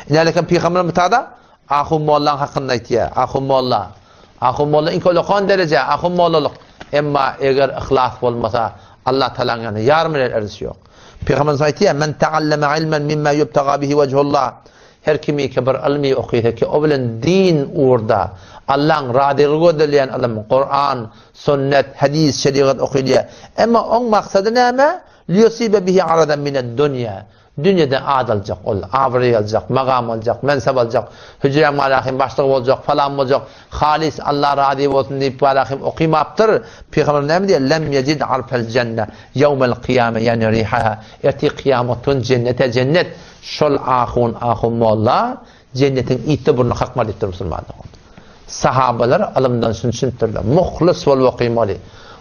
İneleken Peygamber mütada ahum mollan hakkında itiye. Ahum molla. Ahum molla inkolokan derece ahum mollalık. Emma eğer ihlas olmasa Allah Teala'nın yani yardım ederisi yok. Peygamber itiye men taallama ilmen mimma yubtaga bihi vechullah. Her kimi ki bir ilmi okuysa ki o bilen din uğurda Allah'ın radılığı dileyen adam Kur'an, sünnet, hadis, şeriat okuyuyor. Ama onun maksadı ne ama? Liyusibe bihi aradan mined dünya. Dünyada ad alacak, avri alacak, makam alacak, mensep alacak, hücre malahim başlığı olacak, falan olacak, halis Allah radıyı olsun deyip malahim okuymaktır. Peygamber ne diyor? Lem yecid arfel cennet yevmel kıyame yani rihaha. Erti kıyametun cennete cennet. Şol ahun molla cennetin itibarını hakmal ettir Müslümanlar. Sahabeler alımdan sünsüntürler. Muhlis ol okuymalı.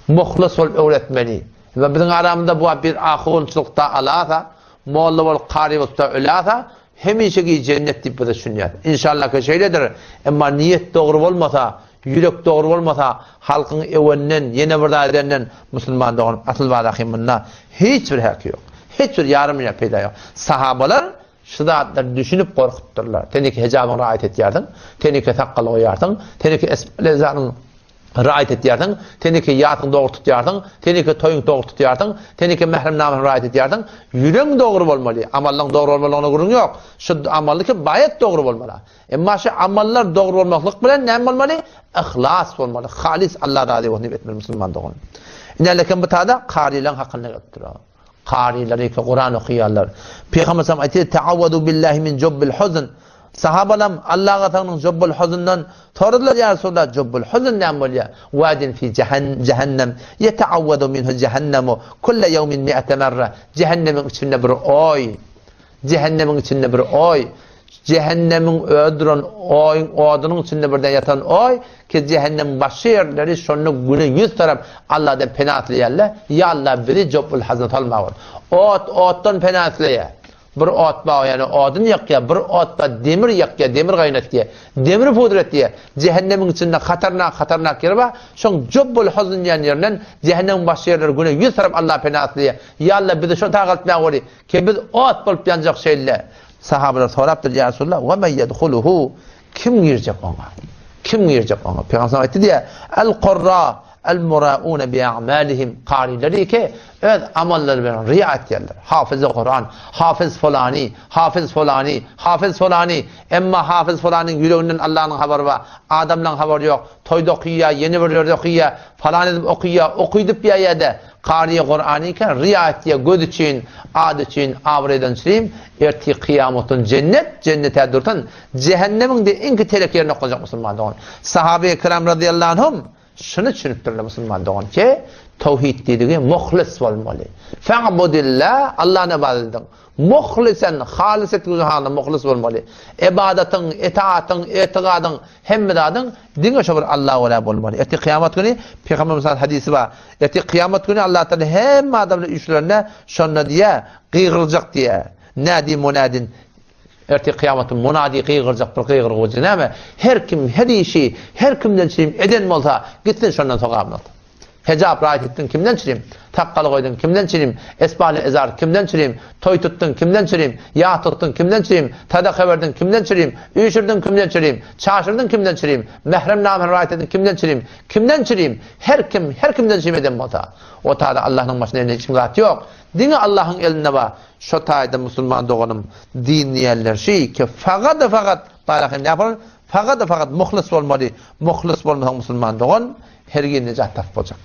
Muhlis ol öğretmeli. Ve bizim aramızda bu bir ahunçlukta alasa molla ol kaributta ölasa hemişeki cennet tipi de düşünüyor. İnşallah ki şeyledir. Ama niyet doğru olmasa, yürek doğru olmasa halkın evvelinden, yeni bir edenden Müslümanların asıl valahiminde hiçbir hakkı yok. Hiçbir yarım yapıyla yok. Sahabeler şıdatlar düşünüp korkutturlar. Teniki hecabın rahat et yerdin, teniki sakkalı oyardın, teniki esmelezanın rahat et yerdin, teniki yatın doğru tut yerdin, teniki toyun doğru tut yerdin, teniki mehrem namın rahat et yerdin. Yüreğin doğru olmalı. Amallın doğru olmalı gurun yok. Şu amallı ki bayet doğru olmalı. Ama şu amallar doğru olmaklık bilen ne olmalı? İhlas olmalı. Halis Allah razı olsun etmeli Müslüman doğun. İneleken bu tada karilen hakkında götürüyor. Karileri ki Kur'an okuyorlar. Peygamber sallallahu aleyhi ve sellem teavvadu billahi min cubbil huzn. Sahabalar Allah'a tanrının cubbil huzndan sordular ya Resulullah cubbil huzn ne oluyor? Vadin fi cehennem yeteavvadu minhu cehennemu kulle yevmin mi'ate merre. Cehennemin içinde bir oy. Cehennemin içinde bir oy. Cehennemin öldüren oy, odunun içinde birden yatan oy ki cehennem başı yerleri şunu günü 100 taraf Allah'dan penatlayarlar. Ya Allah biri cubbil hazret almağın. Ottan penatlayar. Bir ot bağ yani odun yakya, bir ot bağ demir yakya, demir kaynat diye, demir pudret diye. Cehennemin içinde hatarnak yer var. Şun cubbil hazret yerlerinden cehennemin başı yerleri günü 100 taraf Allah penatlayar. Ya Allah bizi şunu takıltmaya oluyor ki biz ot bulup yanacak şeyler. Sahabeler soraptır ya Resulullah ve men yedhuluhu kim girecek ona? Kim girecek ona? Peygamber etti diye el-qurra el-muraun bi a'malihim qarileri ki evet amalları bilen riayet ederler. Hafız-ı Kur'an, hafız fulani, hafız fulani, hafız fulani. Emma hafız fulanın yüreğinden Allah'ın haberi var. Adam'dan haberi yok. Toyda okuyor, yeni bir yerde okuyor, falan edip okuyor, okuyup bir yerde. Kariye Kur'an iken riayet diye göz için, ad için avreden süreyim. Erti kıyametun cennete durtan cehennemin de en telek yerine koyacak Müslüman doğun. Sahabe-i kiram radıyallahu anhum şunu düşünüptürler Müslüman doğun ki tevhid dediği muhlis olmalı. Fe'budillah Allah'ın ibadetini muhlisen, haliset güzhanı muhlis olmalı. İbadetin, itaatın, itikadın, hemmedadın dine şoför Allah'a olmalı. Eti kıyamet günü Peygamberimiz hadisi var. Eti kıyamet günü Allah Teala hem adamın üçlerine şunla diye kıygıracak diye. Nadi munadin erti kıyametin munadi kıygıracak bir kıygırıcı ne mi? Her kim, her işi, her kimden çireyim eden mi olsa gitsin şundan sokağımda. Hecab rahat ettin kimden çireyim? Takkalı koydun kimden çireyim? Esbali ezar kimden çireyim? Toy tuttun kimden çireyim? Yağ tuttun kimden çireyim? Sadaka verdin kimden çireyim? Uyuşurdun kimden çireyim? Çağışırdın kimden çireyim? Mehrem namın rahat ettin kimden çireyim? Kimden çireyim? Her kimden çireyim eden mi olsa? O taada Allah'ın başına eline hiç rahat yok. Dini Allah'ın eline var. Şu taada Müslüman doğanım dinleyenler şey ki fakat Allah'ın ne yapalım? Fakat muhlis olmalı. Muhlis olmalı Müslüman doğan her gün necat olacak.